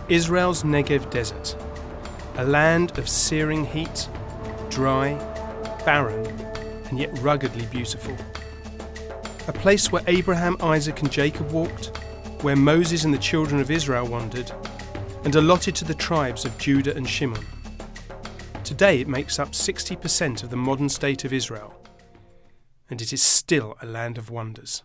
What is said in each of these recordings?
Israel's Negev desert, a land of searing heat, dry, barren, and yet ruggedly beautiful. A place where Abraham, Isaac and Jacob walked, where Moses and the children of Israel wandered, and allotted to the tribes of Judah and Shimon. Today it makes up 60% of the modern state of Israel, and it is still a land of wonders.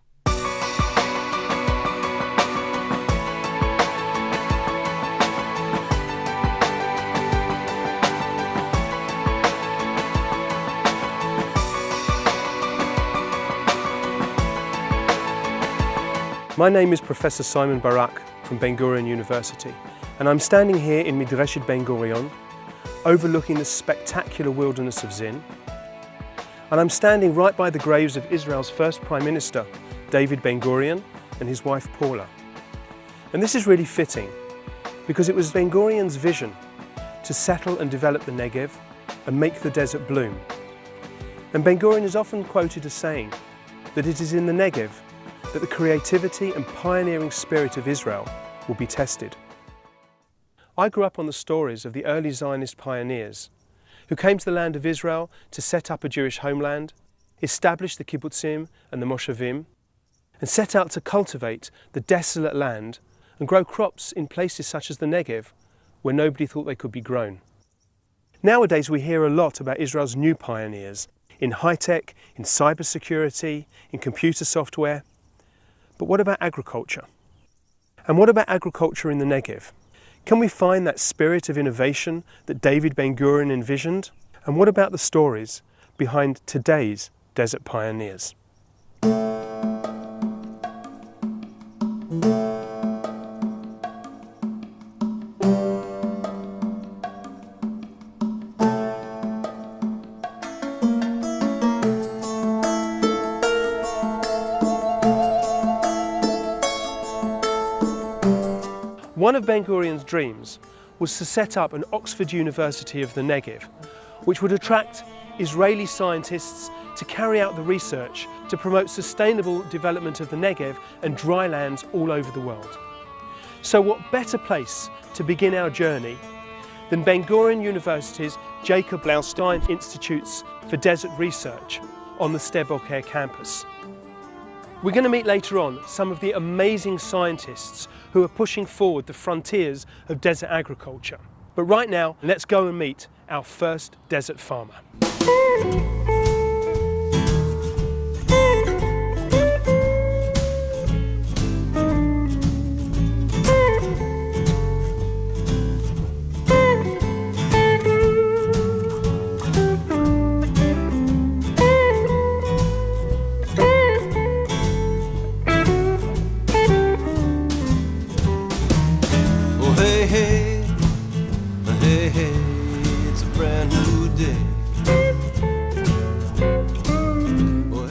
My name is Professor Simon Barak from Ben-Gurion University, and I'm standing here in Midreshet Ben-Gurion, overlooking the spectacular wilderness of Zin. And I'm standing right by the graves of Israel's first Prime Minister, David Ben-Gurion, and his wife Paula. And this is really fitting, because it was Ben-Gurion's vision to settle and develop the Negev and make the desert bloom. And Ben-Gurion is often quoted as saying that it is in the Negev that the creativity and pioneering spirit of Israel will be tested. I grew up on the stories of the early Zionist pioneers who came to the land of Israel to set up a Jewish homeland, establish the kibbutzim and the moshavim, and set out to cultivate the desolate land and grow crops in places such as the Negev, where nobody thought they could be grown. Nowadays we hear a lot about Israel's new pioneers in high-tech, in cybersecurity, in computer software. But what about agriculture? And what about agriculture in the Negev? Can we find that spirit of innovation that David Ben-Gurion envisioned? And what about the stories behind today's desert pioneers? One of Ben-Gurion's dreams was to set up an Oxford University of the Negev, which would attract Israeli scientists to carry out the research to promote sustainable development of the Negev and dry lands all over the world. So what better place to begin our journey than Ben-Gurion University's Jacob Blaustein Institutes for Desert Research on the Sde Boker campus. We're going to meet later on some of the amazing scientists who are pushing forward the frontiers of desert agriculture. But right now, let's go and meet our first desert farmer.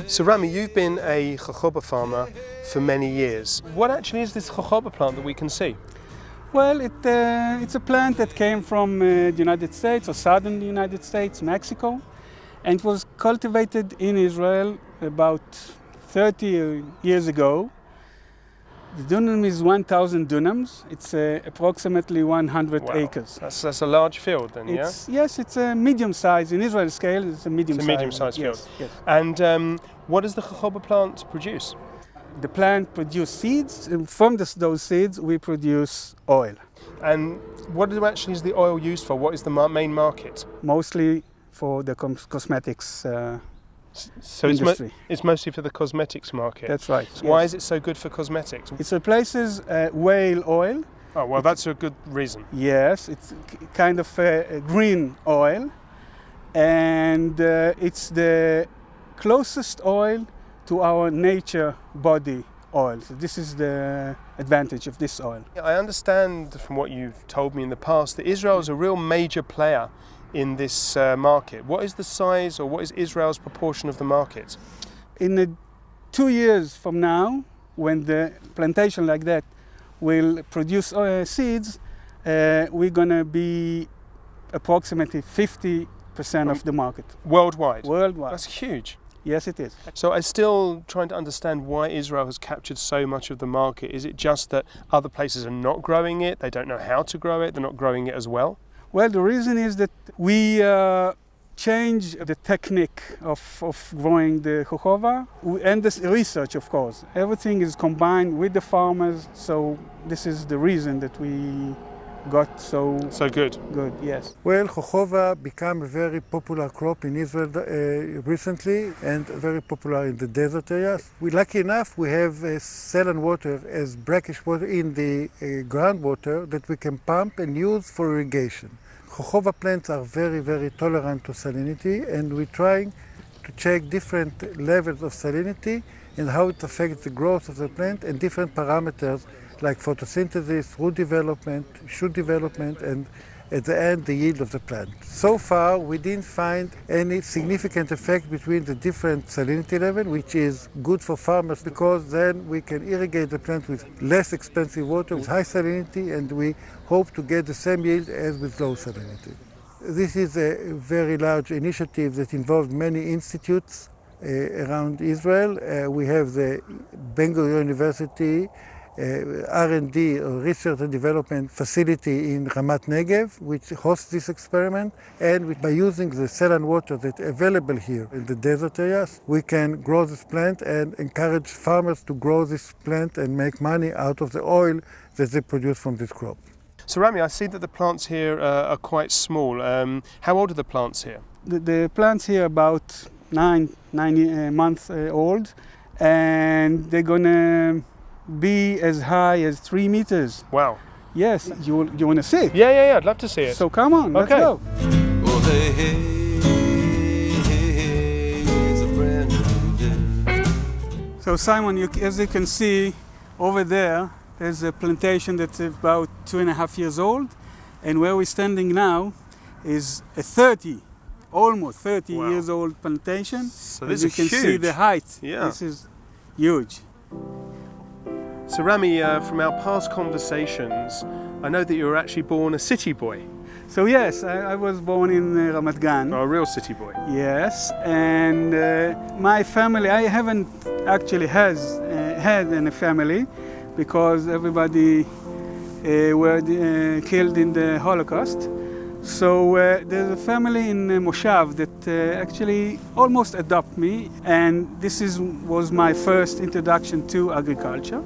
So Rami, you've been a jojoba farmer for many years. What actually is this jojoba plant that we can see? Well, it's a plant that came from the United States, or southern United States, Mexico, and it was cultivated in Israel about 30 years ago. The dunam is 1,000 dunams. It's approximately 100 acres. That's a large field then, yeah? Yes, it's a medium size. In Israel scale, it's a medium-sized field. Yes. And what does the jojoba plant produce? The plant produces seeds, and from those seeds we produce oil. And what actually is the oil used for? What is the main market? Mostly for the cosmetics So industry. It's mostly for the cosmetics market. That's right. So why is it so good for cosmetics? It replaces whale oil. Oh, well, that's a good reason. Yes, it's kind of a green oil, and it's the closest oil to our nature body oil. So this is the advantage of this oil. I understand from what you've told me in the past that Israel is a real major player in this market. What is the size, or what is Israel's proportion of the market? In 2 years from now, when the plantation like that will produce seeds, we're going to be approximately 50% of the market. Worldwide? Worldwide. That's huge. Yes, it is. So I'm still trying to understand why Israel has captured so much of the market. Is it just that other places are not growing it, they don't know how to grow it, they're not growing it as well? Well, the reason is that we change the technique of growing the jojoba and the research, of course. Everything is combined with the farmers, so this is the reason that we got so good. Yes. Well, jojoba became a very popular crop in Israel recently and very popular in the desert areas. Lucky enough, we have saline water as brackish water in the groundwater that we can pump and use for irrigation. Jojoba plants are very, very tolerant to salinity, and we're trying to check different levels of salinity and how it affects the growth of the plant and different parameters like photosynthesis, root development, shoot development, and at the end, the yield of the plant. So far, we didn't find any significant effect between the different salinity level, which is good for farmers because then we can irrigate the plant with less expensive water, with high salinity, and we hope to get the same yield as with low salinity. This is a very large initiative that involved many institutes around Israel. We have the Ben-Gurion University, R&D, or Research and Development facility in Negev, which hosts this experiment. And by using the saline water that's available here in the desert areas, we can grow this plant and encourage farmers to grow this plant and make money out of the oil that they produce from this crop. So Rami, I see that the plants here are quite small. How old are the plants here? The plants here are about 9 months old, and they're gonna be as high as 3 meters. Wow. Yes, you want to see it? Yeah, I'd love to see it. So come on, let's go. Oh, hey, hey, it's a brand new day. So Simon, as you can see over there's a plantation that's about 2.5 years old, and where we're standing now is a almost 30 Wow. years old plantation. So As this you is can see huge. the height. Yeah. This is huge. So Rami, from our past conversations, I know that you were actually born a city boy. So yes, I was born in Ramat Gan. A real city boy. Yes, and my family, I haven't actually had any family because everybody were killed in the Holocaust. So there's a family in Moshav that actually almost adopted me, and this was my first introduction to agriculture.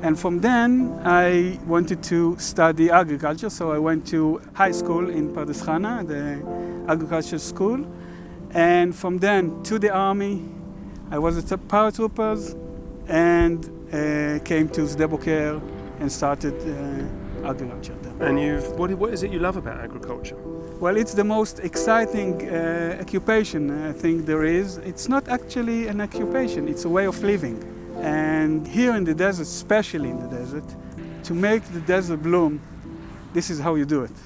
And from then, I wanted to study agriculture, so I went to high school in Pardes Chana, the agriculture school. And from then to the army, I was a paratroopers and came to Sde Boker and started agriculture there. And what is it you love about agriculture? Well, it's the most exciting occupation I think there is. It's not actually an occupation, it's a way of living. And here in the desert, especially in the desert, to make the desert bloom, this is how you do it.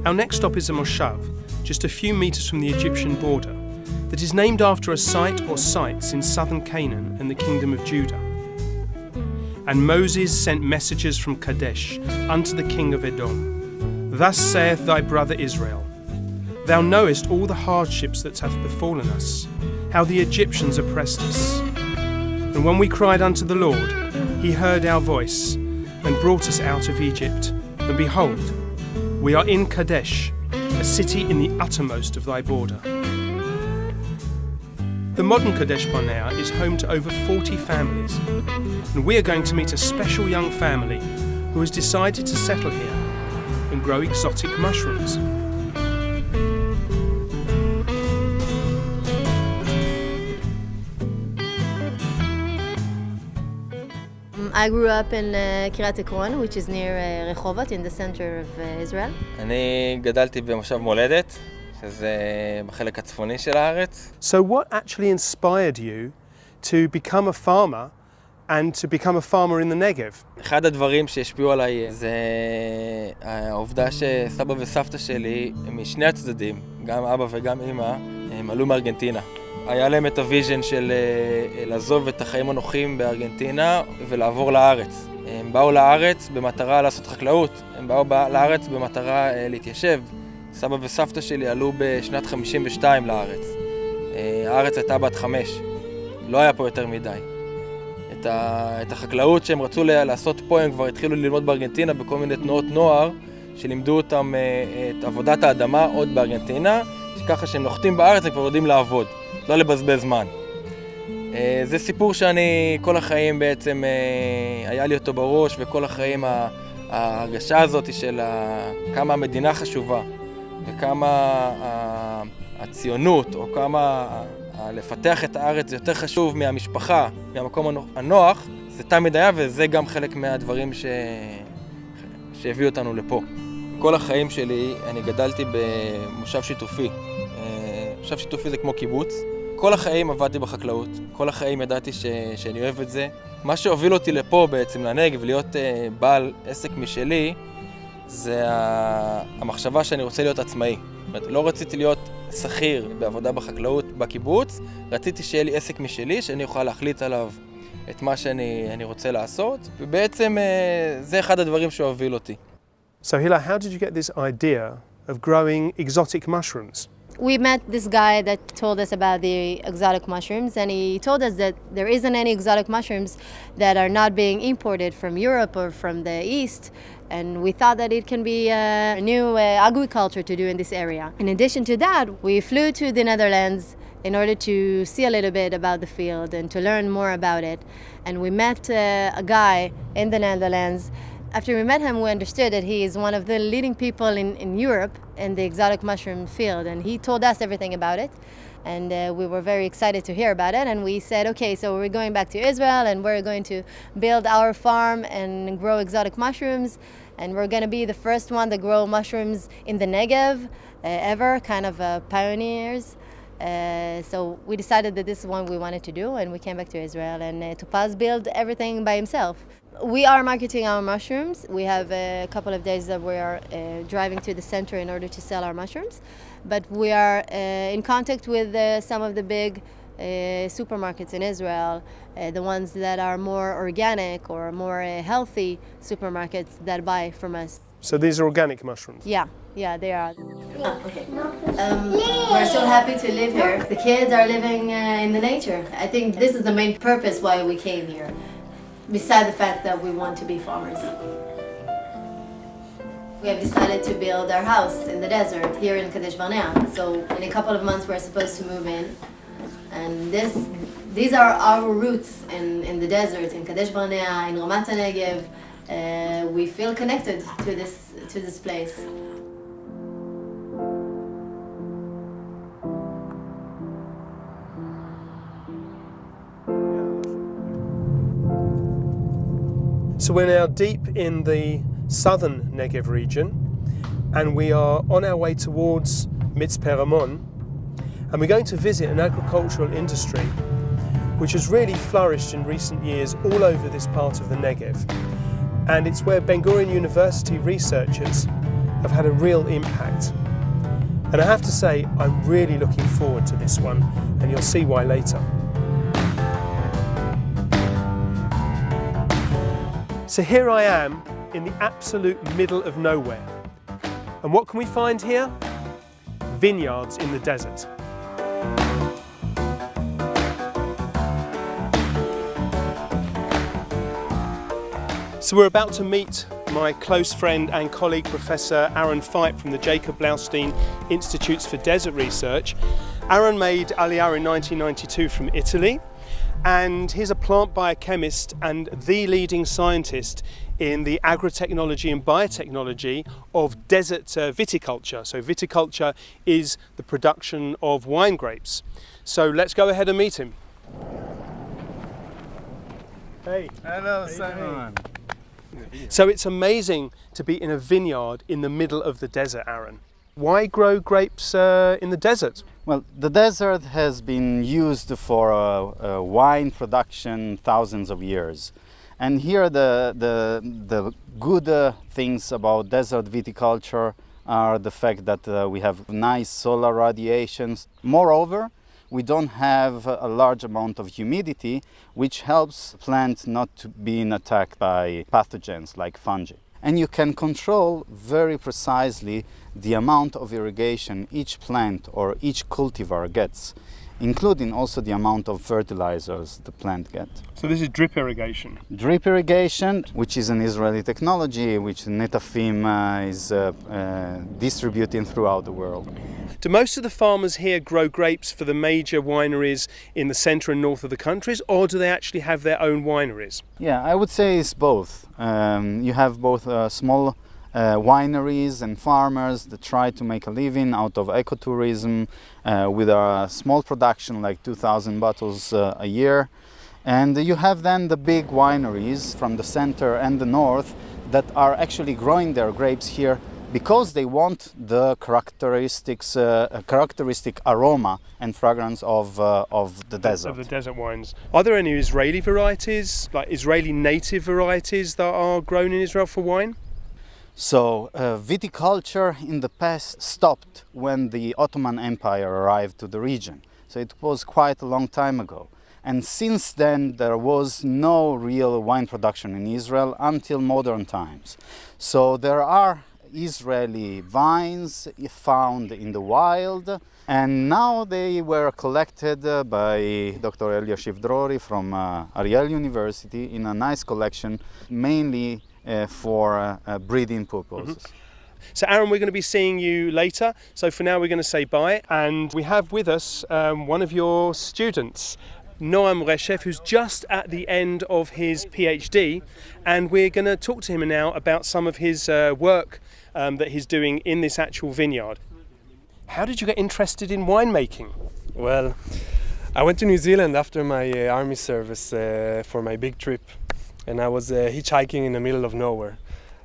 Our next stop is a moshav, just a few meters from the Egyptian border, that is named after a site or sites in southern Canaan and the kingdom of Judah. And Moses sent messengers from Kadesh unto the king of Edom. Thus saith thy brother Israel, Thou knowest all the hardships that have befallen us, how the Egyptians oppressed us. And when we cried unto the Lord, he heard our voice, and brought us out of Egypt. And behold, we are in Kadesh, a city in the uttermost of thy border. The modern Kadesh Barnea is home to over 40 families, and we are going to meet a special young family who has decided to settle here and grow exotic mushrooms. I grew up in Kiryat Ekron, which is near Rehovot, in the center of Israel. אני גדלתי במושב מולדת, שזה בחלק הצפוני של הארץ. So what actually inspired you to become a farmer and to become a farmer in the Negev? אחד הדברים שהשפיעו עליי זה העובדה שסבא וסבתא שלי, משני הצדדים, גם אבא וגם אמא, הם עלו מארגנטינה. היה להם את הוויז'ן של לעזוב את החיים הנוחים בארגנטינה ולעבור לארץ. הם באו לארץ במטרה לעשות חקלאות, הם באו לארץ במטרה להתיישב. סבא וסבתא שלי עלו בשנת 52 לארץ. הארץ הייתה בת 5, לא היה פה יותר מדי. את החקלאות שהם רצו לעשות פה, הם כבר התחילו ללמוד בארגנטינה בכל מיני תנועות נוער, שלימדו אותם את עבודת האדמה עוד בארגנטינה, שככה שהם נוחתים בארץ הם כבר יודעים לעבוד, לא לבזבז זמן. זה סיפור שאני כל החיים בעצם, היה לי אותו בראש, וכל החיים ההרגשה הזאת של כמה המדינה חשובה, וכמה הציונות, או כמה לפתח את הארץ יותר חשוב מהמשפחה, מהמקום הנוח, זה תמיד היה, וזה גם חלק מהדברים שהביאו אותנו לפה. כל החיים שלי אני גדלתי במושב שיתופי. מושב שיתופי זה כמו קיבוץ. כל החיים עבדתי בחקלאות, כל החיים ידעתי שאני אוהב את זה. מה שהוביל אותי לפה בעצם, לנגב, להיות בעל עסק משלי, זה המחשבה שאני רוצה להיות עצמאי. זאת אומרת, לא רציתי להיות שכיר בעבודה בחקלאות בקיבוץ, רציתי שיהיה לי עסק משלי, שאני אוכל להחליט עליו את מה שאני רוצה לעשות, ובעצם זה אחד הדברים שהוביל אותי. So Hila, how did you get this idea of growing exotic mushrooms? We met this guy that told us about the exotic mushrooms, and he told us that there isn't any exotic mushrooms that are not being imported from Europe or from the East, and we thought that it can be a new agriculture to do in this area. In addition to that, we flew to the Netherlands in order to see a little bit about the field and to learn more about it. And we met a guy in the Netherlands. After we met him, we understood that he is one of the leading people in Europe in the exotic mushroom field, and he told us everything about it. And we were very excited to hear about it, and we said, okay, so we're going back to Israel, and we're going to build our farm and grow exotic mushrooms, and we're going to be the first one to grow mushrooms in the Negev ever, kind of pioneers. So we decided that this is what we wanted to do, and we came back to Israel, and Topaz built everything by himself. We are marketing our mushrooms. We have a couple of days that we are driving to the center in order to sell our mushrooms, but we are in contact with some of the big supermarkets in Israel, the ones that are more organic or more healthy supermarkets that buy from us. So these are organic mushrooms? Yeah, they are. Okay. We're so happy to live here. The kids are living in the nature. I think this is the main purpose why we came here, beside the fact that we want to be farmers. We have decided to build our house in the desert here in Kadesh Barnea. So in a couple of months we're supposed to move in. And these are our roots in the desert, in Kadesh Barnea, in Ramat Negev. We feel connected to this place. So we're now deep in the southern Negev region, and we are on our way towards Mitzpe Ramon, and we're going to visit an agricultural industry which has really flourished in recent years all over this part of the Negev. And it's where Ben-Gurion University researchers have had a real impact. And I have to say, I'm really looking forward to this one, and you'll see why later. So here I am in the absolute middle of nowhere. And what can we find here? Vineyards in the desert. So we're about to meet my close friend and colleague, Professor Aaron Feit from the Jacob Blaustein Institutes for Desert Research. Aaron made Aliyah in 1992 from Italy, and he's a plant biochemist and the leading scientist in the agrotechnology and biotechnology of desert viticulture. So viticulture is the production of wine grapes. So let's go ahead and meet him. Hey. Hello, Simon. So it's amazing to be in a vineyard in the middle of the desert, Aaron. Why grow grapes in the desert? Well, the desert has been used for wine production thousands of years. And here the good things about desert viticulture are the fact that we have nice solar radiations. Moreover, we don't have a large amount of humidity, which helps plants not to being attacked by pathogens like fungi. And you can control very precisely the amount of irrigation each plant or each cultivar gets, including also the amount of fertilizers the plant gets. So this is drip irrigation? Drip irrigation, which is an Israeli technology, which Netafim is distributing throughout the world. Do most of the farmers here grow grapes for the major wineries in the centre and north of the countries, or do they actually have their own wineries? Yeah, I would say it's both. You have both small wineries and farmers that try to make a living out of ecotourism with a small production like 2,000 bottles a year. And you have then the big wineries from the center and the north that are actually growing their grapes here because they want the characteristic aroma and fragrance of the desert. Of the desert wines. Are there any Israeli varieties, like Israeli native varieties that are grown in Israel for wine? So viticulture in the past stopped when the Ottoman Empire arrived to the region. So it was quite a long time ago. And since then there was no real wine production in Israel until modern times. So there are Israeli vines found in the wild, and now they were collected by Dr. Eliashiv Drori from Ariel University in a nice collection, mainly for breeding purposes. So Aaron, we're going to be seeing you later. So for now we're going to say bye. And we have with us one of your students, Noam Reshev, who's just at the end of his PhD. And we're going to talk to him now about some of his work that he's doing in this actual vineyard. How did you get interested in winemaking? Well, I went to New Zealand after my army service for my big trip. And I was hitchhiking in the middle of nowhere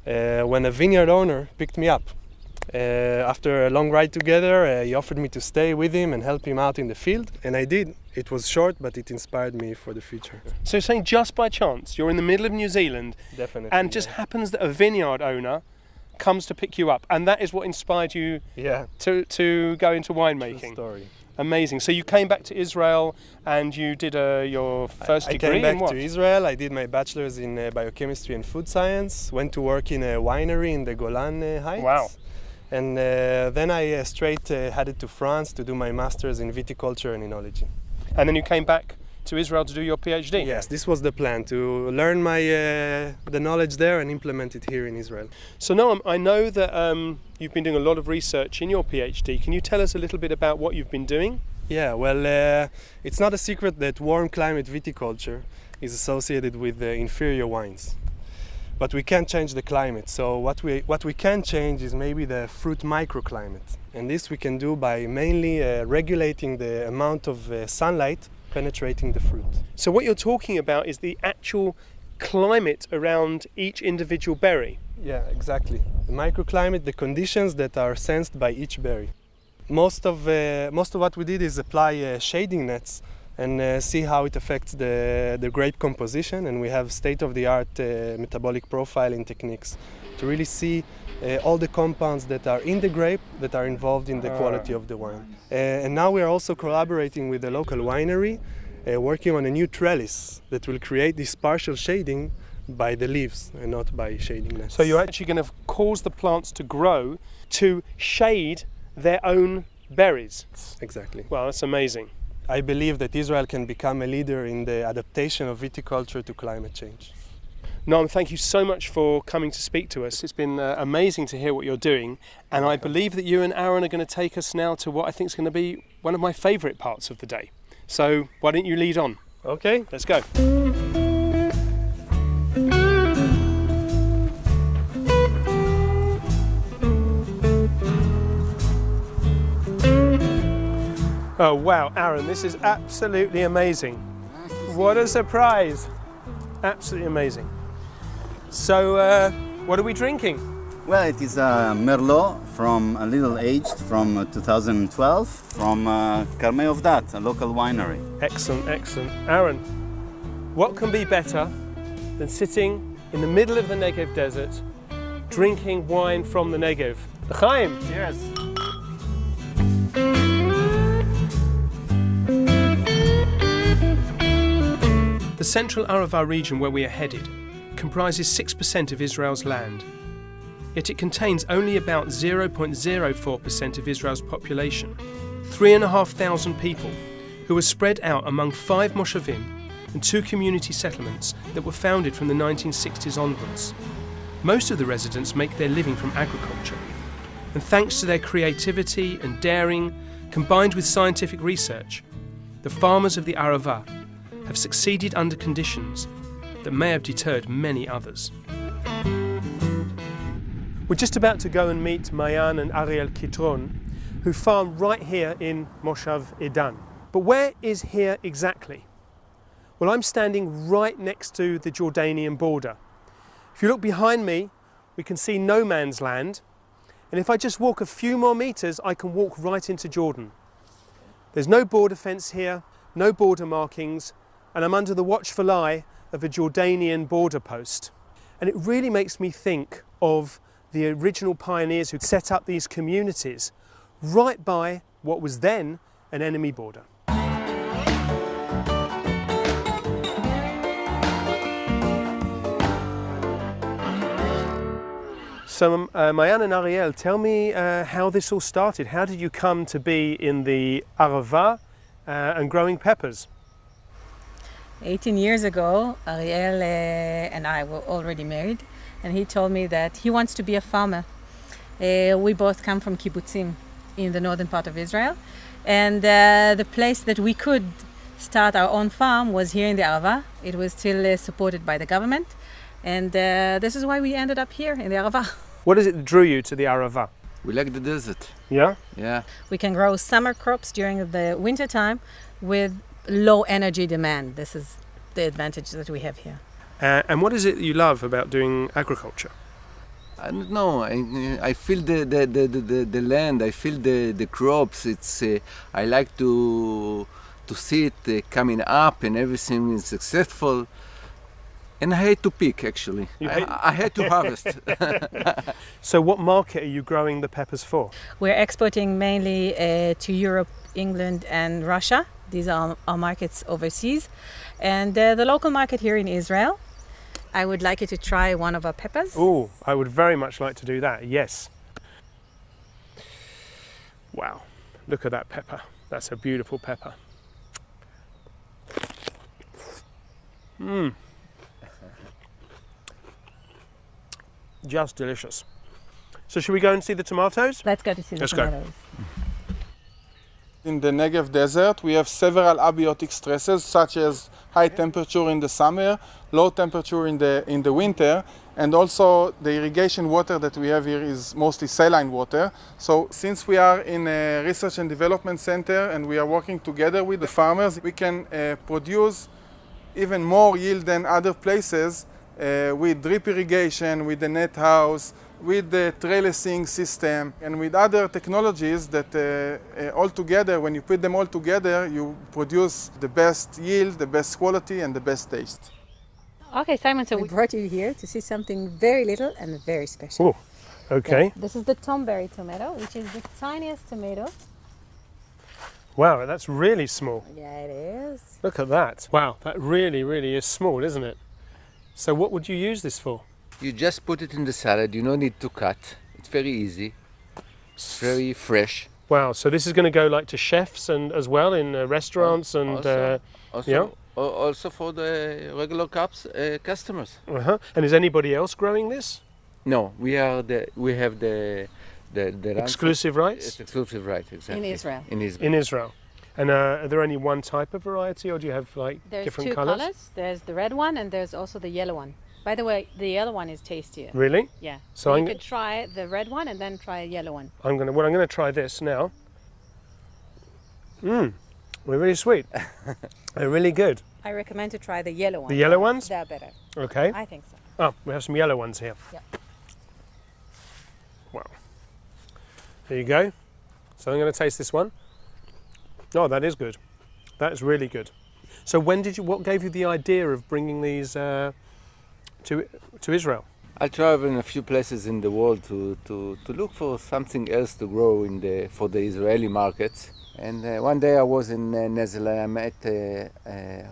when a vineyard owner picked me up. After a long ride together, he offered me to stay with him and help him out in the field, and I did. It was short, but it inspired me for the future. So you're saying just by chance, you're in the middle of New Zealand, Definitely, and just happens that a vineyard owner comes to pick you up, and that is what inspired you to go into winemaking? True story. Amazing. So you came back to Israel and you did your first degree I came back in what? to Israel. I did my bachelor's in biochemistry and food science. Went to work in a winery in the Golan Heights. Wow. And then I straight headed to France to do my master's in viticulture and enology. And then you came back to Israel to do your PhD? Yes, this was the plan, to learn my the knowledge there and implement it here in Israel. So Noam, I know that you've been doing a lot of research in your PhD. Can you tell us a little bit about what you've been doing? Yeah, well, it's not a secret that warm climate viticulture is associated with inferior wines. But we can't change the climate, so what we can change is maybe the fruit microclimate. And this we can do by mainly regulating the amount of sunlight penetrating the fruit. So what you're talking about is the actual climate around each individual berry? Yeah, exactly. The microclimate, the conditions that are sensed by each berry. Most of what we did is apply shading nets and see how it affects the grape composition, and we have state-of-the-art metabolic profiling techniques to really see all the compounds that are in the grape that are involved in the quality of the wine. And now we are also collaborating with a local winery, working on a new trellis that will create this partial shading by the leaves and not by shading nets. So you're actually going to cause the plants to grow to shade their own berries? Exactly. Wow, that's amazing. I believe that Israel can become a leader in the adaptation of viticulture to climate change. Noam, thank you so much for coming to speak to us. It's been amazing to hear what you're doing, and I believe that you and Aaron are going to take us now to what I think is going to be one of my favourite parts of the day. So why don't you lead on? Okay, Let's go. Oh wow, Aaron, this is absolutely amazing. What a surprise. Absolutely amazing. So, what are we drinking? Well, it is a Merlot from a little aged from 2012 from Carmel of Dat, a local winery. Excellent, excellent. Aaron, what can be better than sitting in the middle of the Negev desert, drinking wine from the Negev? L'chaim! Cheers! The central Arava region where we are headed comprises 6% of Israel's land, yet it contains only about 0.04% of Israel's population, 3,500 people who are spread out among 5 moshavim and 2 community settlements that were founded from the 1960s onwards. Most of the residents make their living from agriculture, and thanks to their creativity and daring, combined with scientific research, the farmers of the Arava have succeeded under conditions that may have deterred many others. We're just about to go and meet Mayan and Ariel Kitron, who farm right here in Moshav Edan. But where is here exactly? Well, I'm standing right next to the Jordanian border. If you look behind me, we can see no man's land. And if I just walk a few more meters, I can walk right into Jordan. There's no border fence here, no border markings, and I'm under the watchful eye of a Jordanian border post. And it really makes me think of the original pioneers who set up these communities right by what was then an enemy border. So Mayan and Ariel, tell me how this all started. How did you come to be in the Arava and growing peppers? 18 years ago, Ariel and I were already married, and he told me that he wants to be a farmer. We both come from kibbutzim in the northern part of Israel, and the place that we could start our own farm was here in the Arava. It was still supported by the government, and this is why we ended up here in the Arava. What is it that drew you to the Arava? We like the desert. Yeah? Yeah. We can grow summer crops during the winter time with low energy demand. This is the advantage that we have here. And what is it that you love about doing agriculture? I don't know. I feel the land. I feel the crops. It's I like to see it coming up and everything is successful. And I hate to pick, actually. I hate to harvest. So what market are you growing the peppers for? We're exporting mainly to Europe, England and Russia. These are our markets overseas. And the local market here in Israel. I would like you to try one of our peppers. Oh, I would very much like to do that, yes. Wow, look at that pepper. That's a beautiful pepper. Mmm. Just delicious. So should we go and see the tomatoes? Let's go to see the tomatoes. In the Negev desert, we have several abiotic stresses, such as high temperature in the summer, low temperature in the winter, and also the irrigation water that we have here is mostly saline water. So since we are in a research and development center and we are working together with the farmers, we can produce even more yield than other places with drip irrigation, with the net house, with the trellising system, and with other technologies that all together, when you put them all together, you produce the best yield, the best quality, and the best taste. Okay, Simon, so we brought you here to see something very little and very special. Oh, okay. Yeah, this is the tomberry tomato, which is the tiniest tomato. Wow, that's really small. Yeah, it is. Look at that. Wow, that really, really is small, isn't it? So what would you use this for? You just put it in the salad. You don't need to cut. It's very easy. It's very fresh. Wow, so this is going to go like to chefs and as well in restaurants and also for the regular customers. And is anybody else growing this? No, we have the exclusive rights? It's exclusive right, exactly. In Israel. In Israel. And are there only one type of variety, or do you have like different colours? There's 2 colours. There's the red one and there's also the yellow one. By the way, the yellow one is tastier. Really? Yeah. So you could try the red one and then try a yellow one. I'm gonna try this now. They're really sweet. They're really good. I recommend to try the yellow one. The yellow ones? They're better. Okay. I think so. Oh, we have some yellow ones here. Yeah. Wow. There you go. So I'm going to taste this one. Oh, that is good. That is really good. So what gave you the idea of bringing these to Israel? I travel in a few places in the world to look for something else to grow for the Israeli markets. And one day I was in Netherlands. I met a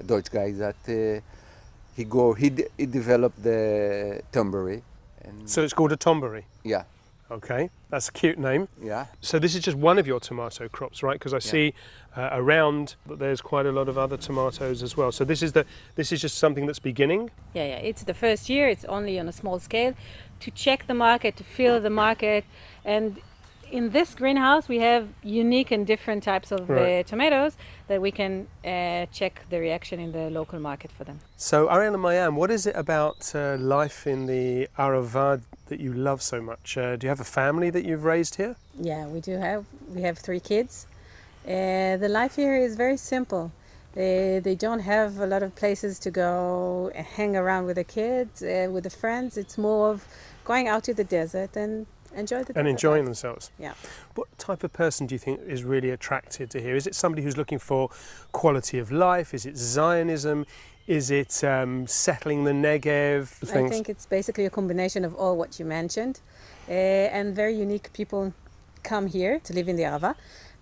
Dutch guy that he developed the tomberry. And So it's called a tomberry. yeah, Okay, that's a cute name. yeah. So this is just one of your tomato crops, right? Because I see around that there's quite a lot of other tomatoes as well. So this is just something that's beginning. Yeah, it's the first year. It's only on a small scale to check the market, to feel the market. And in this greenhouse, we have unique and different types of Right. tomatoes that we can check the reaction in the local market for them. So Ariel and Mayam, what is it about life in the Arava that you love so much? Do you have a family that you've raised here? Yeah, we do have. We have 3 kids. The life here is very simple. They don't have a lot of places to go and hang around with the kids, with the friends. It's more of going out to the desert and enjoy the And desert enjoying life. themselves. Yeah. What type of person do you think is really attracted to here? Is it somebody who's looking for quality of life? Is it Zionism? Is it settling the Negev? I think it's basically a combination of all what you mentioned. And very unique people come here to live in the Arava.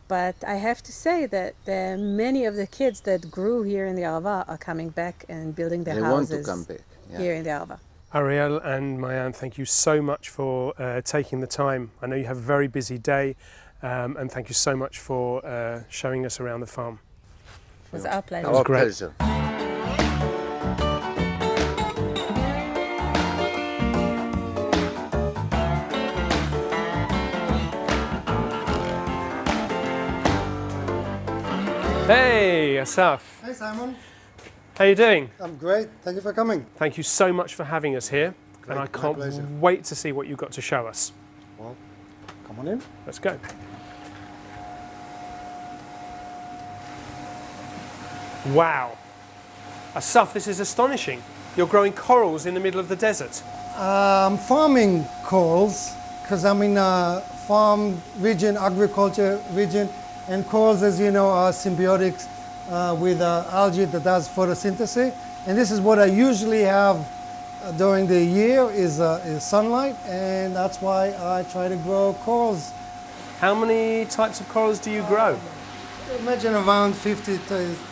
But I have to say that many of the kids that grew here in the Arava are coming back and building their They want houses to come back. Yeah. here in the Arava. Ariel and Mayan, thank you so much for taking the time. I know you have a very busy day, and thank you so much for showing us around the farm. It was our pleasure. Our great. pleasure. Hey, Asaf. Hey Simon, How you doing? I'm great. Thank you for coming. Thank you so much for having us here, and I My can't pleasure. wait to see what you've got to show us. Well, come on in. Let's go. Wow. Asaf, this is astonishing. You're growing corals in the middle of the desert. I'm farming corals because I'm in a farm region, agriculture region, and corals, as you know, are symbiotic with algae that does photosynthesis. And this is what I usually have during the year is sunlight, and that's why I try to grow corals. How many types of corals do you grow? Imagine around 50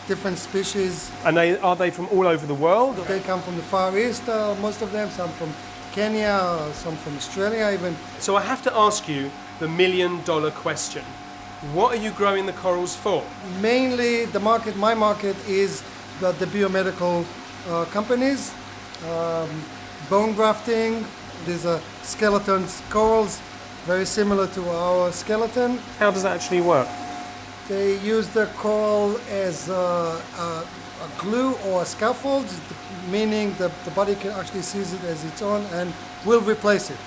different species. And are they from all over the world? They come from the Far East, most of them, some from Kenya, some from Australia even. So I have to ask you the million-dollar question. What are you growing the corals for? Mainly the market, my market is the biomedical companies, bone grafting. These are skeleton corals, very similar to our skeleton. How does that actually work? They use the coral as a glue or a scaffold, meaning the body can actually seize it as its own and will replace it.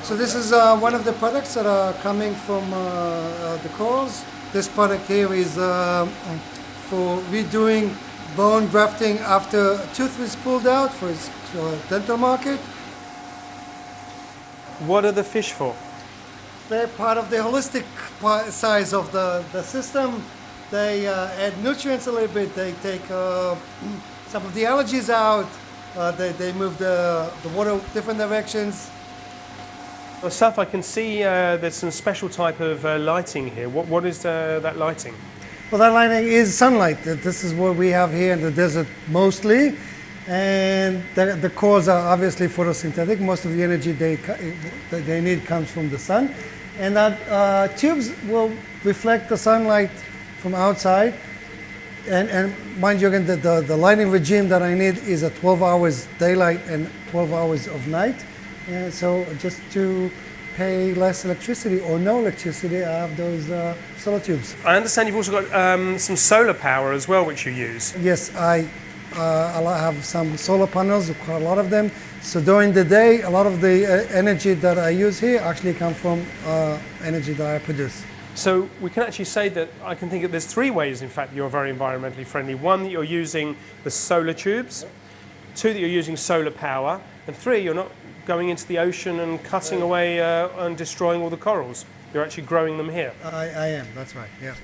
So this is one of the products that are coming from the corals. This product here is for redoing bone grafting after a tooth is pulled out for its dental market. What are the fish for? They're part of the holistic size of the system. They add nutrients a little bit. They take some of the allergies out. They move the water different directions. Asaf, I can see there's some special type of lighting here. What is that lighting? Well, that lighting is sunlight. This is what we have here in the desert mostly. And the cores are obviously photosynthetic. Most of the energy they need comes from the sun. And that tubes will reflect the sunlight from outside. And mind you, again, the lighting regime that I need is a 12 hours daylight and 12 hours of night. And so just to pay less electricity or no electricity, I have those solar tubes. I understand you've also got some solar power as well, which you use. Yes, I have some solar panels, quite a lot of them. So during the day, a lot of the energy that I use here actually comes from energy that I produce. So we can actually say that I can think of there's 3 ways, in fact, you're very environmentally friendly. 1, that you're using the solar tubes. 2, that you're using solar power. And 3, you're not going into the ocean and cutting away and destroying all the corals. You're actually growing them here. I am, that's right, yeah.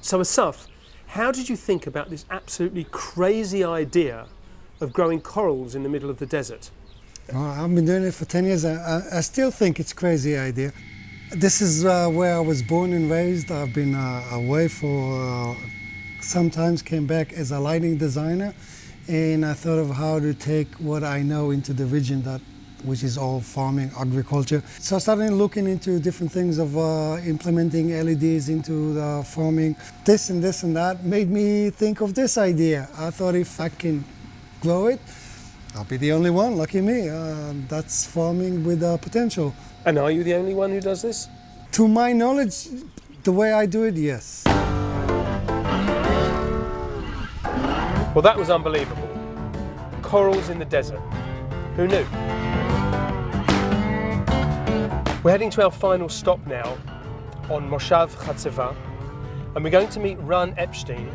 So Asaf, how did you think about this absolutely crazy idea of growing corals in the middle of the desert? I've been doing it for 10 years. I still think it's a crazy idea. This is where I was born and raised. I've been away for sometimes came back as a lighting designer, and I thought of how to take what I know into the region which is all farming, agriculture. So I started looking into different things of implementing LEDs into the farming. This and that made me think of this idea. I thought if I can grow it, I'll be the only one, lucky me. That's farming with potential. And are you the only one who does this? To my knowledge, the way I do it, yes. Well, that was unbelievable. Corals in the desert. Who knew? We're heading to our final stop now on Moshav Chatzeva, and we're going to meet Ran Epstein,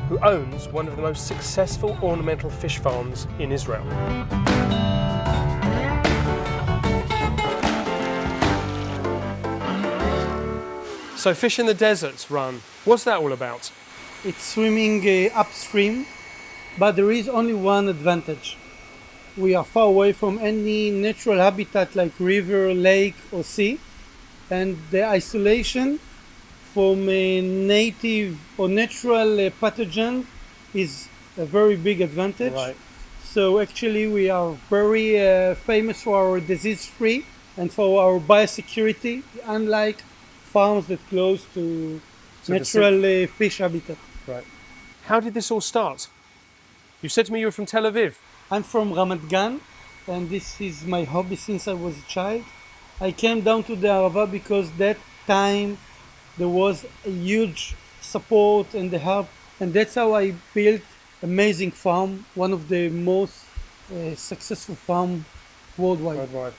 who owns one of the most successful ornamental fish farms in Israel. So fish in the deserts, Ran, what's that all about? It's swimming upstream, but there is only one advantage. We are far away from any natural habitat like river, lake or sea, and the isolation from a native or natural pathogen is a very big advantage. Right. So actually we are very famous for our disease-free and for our biosecurity, unlike farms that close to natural fish habitat. Right. How did this all start? You said to me you were from Tel Aviv. I'm from Ramat Gan, and this is my hobby since I was a child. I came down to the Arava because that time there was a huge support and the help, and that's how I built amazing farm, one of the most successful farm worldwide.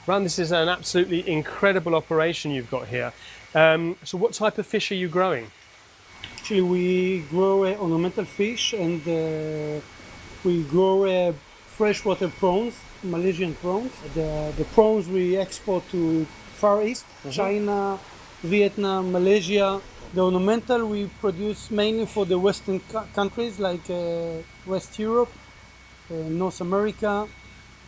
Ran, this is an absolutely incredible operation you've got here. So what type of fish are you growing? Actually, we grow ornamental fish, and we grow freshwater prawns, Malaysian prawns. The prawns we export to Far East, China, Vietnam, Malaysia. The ornamental we produce mainly for the Western countries like West Europe, North America,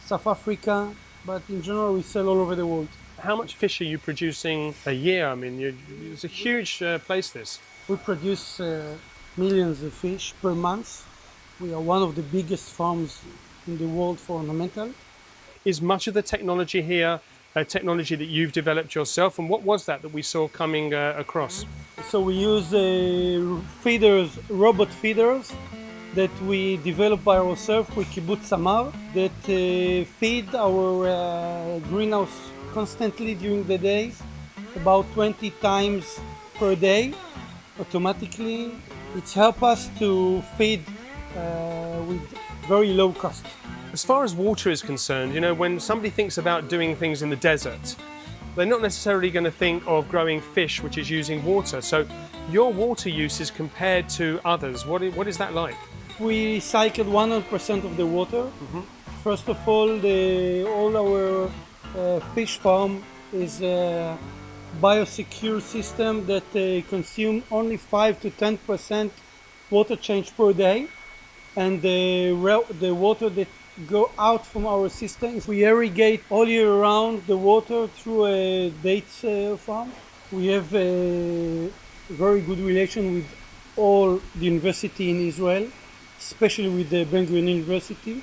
South Africa, but in general we sell all over the world. How much fish are you producing a year? I mean, it's a huge place, this. We produce millions of fish per month. We are one of the biggest farms in the world for ornamental. Is much of the technology here a technology that you've developed yourself, and what was that we saw coming across? So we use feeders, robot feeders that we developed by ourselves with Kibbutz Samar that feed our greenhouse constantly during the day, about 20 times per day, automatically. It's helped us to feed with very low cost. As far as water is concerned, you know, when somebody thinks about doing things in the desert, they're not necessarily going to think of growing fish, which is using water. So your water use is compared to others. What is that like? We recycle 100% of the water. First of all, all our fish farm is a biosecure system that consumes only 5 to 10% water change per day. And the water that go out from our systems, we irrigate all year round the water through a dates farm. We have a very good relation with all the university in Israel, especially with the Ben-Gurion University.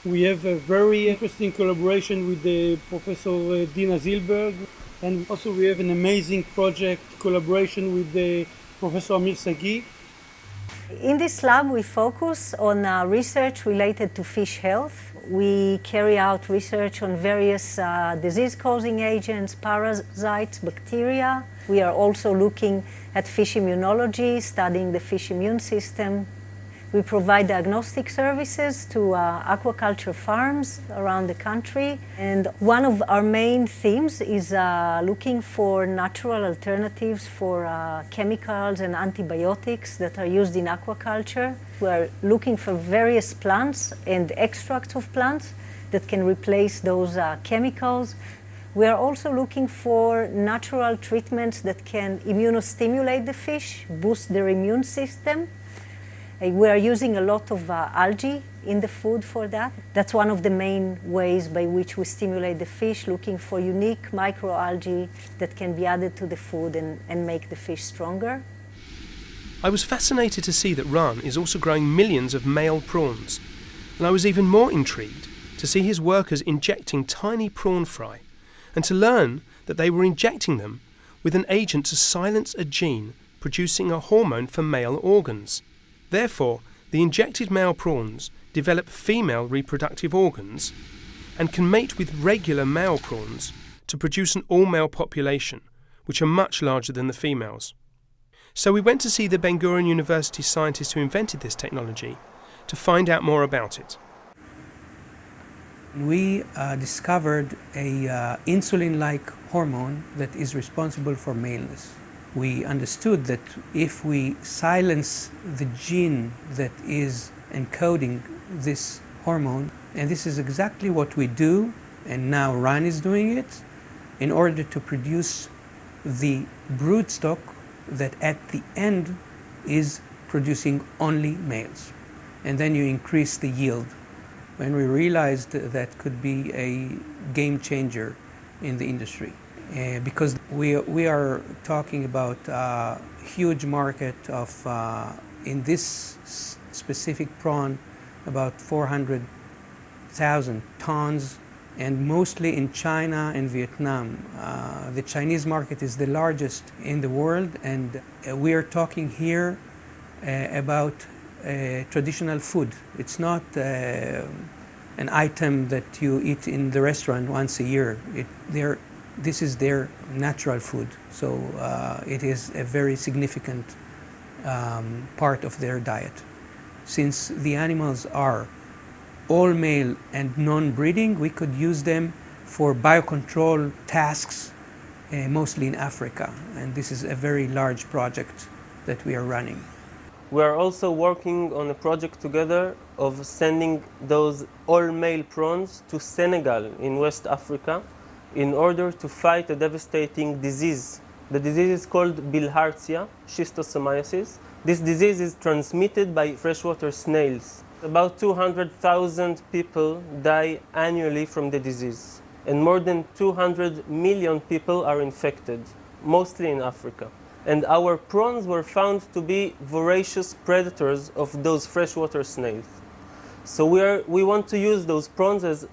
We have a very interesting collaboration with the Professor Dina Zilberg, and also we have an amazing project collaboration with the Professor Amir Sagi. In this lab, we focus on research related to fish health. We carry out research on various disease-causing agents, parasites, bacteria. We are also looking at fish immunology, studying the fish immune system. We provide diagnostic services to aquaculture farms around the country. And one of our main themes is looking for natural alternatives for chemicals and antibiotics that are used in aquaculture. We're looking for various plants and extracts of plants that can replace those chemicals. We are also looking for natural treatments that can immunostimulate the fish, boost their immune system. We are using a lot of algae in the food for that. That's one of the main ways by which we stimulate the fish, looking for unique microalgae that can be added to the food and make the fish stronger. I was fascinated to see that Ran is also growing millions of male prawns, and I was even more intrigued to see his workers injecting tiny prawn fry, and to learn that they were injecting them with an agent to silence a gene producing a hormone for male organs. Therefore, the injected male prawns develop female reproductive organs and can mate with regular male prawns to produce an all-male population, which are much larger than the females. So we went to see the Ben-Gurion University scientists who invented this technology to find out more about it. We discovered a insulin-like hormone that is responsible for maleness. We understood that if we silence the gene that is encoding this hormone, and this is exactly what we do, and now Ran is doing it, in order to produce the broodstock that at the end is producing only males. And then you increase the yield. When we realized that could be a game changer in the industry. Because we are talking about a huge market of, in this specific prawn, about 400,000 tons, and mostly in China and Vietnam. The Chinese market is the largest in the world, and we are talking here about traditional food. It's not an item that you eat in the restaurant once a year. This is their natural food, so it is a very significant part of their diet. Since the animals are all male and non-breeding, we could use them for biocontrol tasks, mostly in Africa, and this is a very large project that we are running. We are also working on a project together of sending those all-male prawns to Senegal in West Africa in order to fight a devastating disease. The disease is called bilharzia, schistosomiasis. This disease is transmitted by freshwater snails. About 200,000 people die annually from the disease, and more than 200 million people are infected, mostly in Africa. And our prawns were found to be voracious predators of those freshwater snails. So we want to use those prawns as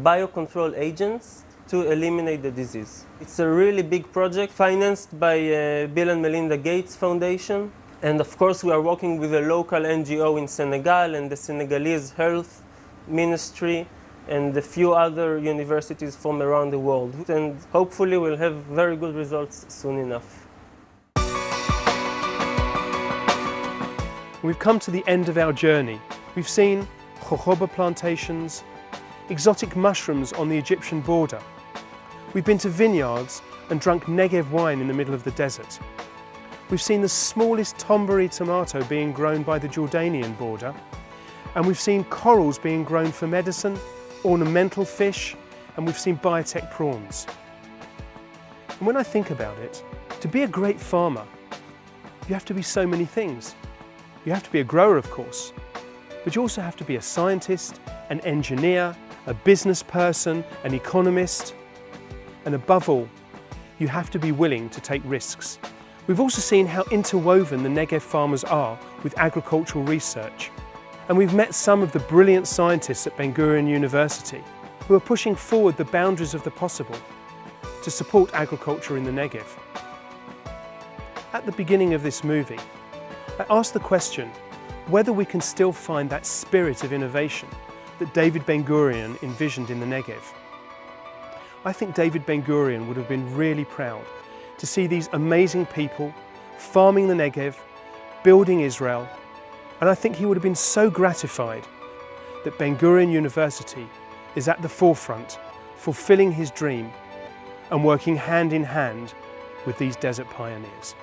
biocontrol agents to eliminate the disease. It's a really big project financed by Bill and Melinda Gates Foundation. And of course, we are working with a local NGO in Senegal and the Senegalese Health Ministry and a few other universities from around the world. And hopefully we'll have very good results soon enough. We've come to the end of our journey. We've seen jojoba plantations, exotic mushrooms on the Egyptian border. We've been to vineyards and drunk Negev wine in the middle of the desert. We've seen the smallest tomberry tomato being grown by the Jordanian border, and we've seen corals being grown for medicine, ornamental fish, and we've seen biotech prawns. And when I think about it, to be a great farmer, you have to be so many things. You have to be a grower, of course, but you also have to be a scientist, an engineer, a business person, an economist, and above all, you have to be willing to take risks. We've also seen how interwoven the Negev farmers are with agricultural research, and we've met some of the brilliant scientists at Ben-Gurion University who are pushing forward the boundaries of the possible to support agriculture in the Negev. At the beginning of this movie, I asked the question whether we can still find that spirit of innovation that David Ben-Gurion envisioned in the Negev. I think David Ben-Gurion would have been really proud to see these amazing people farming the Negev, building Israel, and I think he would have been so gratified that Ben-Gurion University is at the forefront, fulfilling his dream and working hand in hand with these desert pioneers.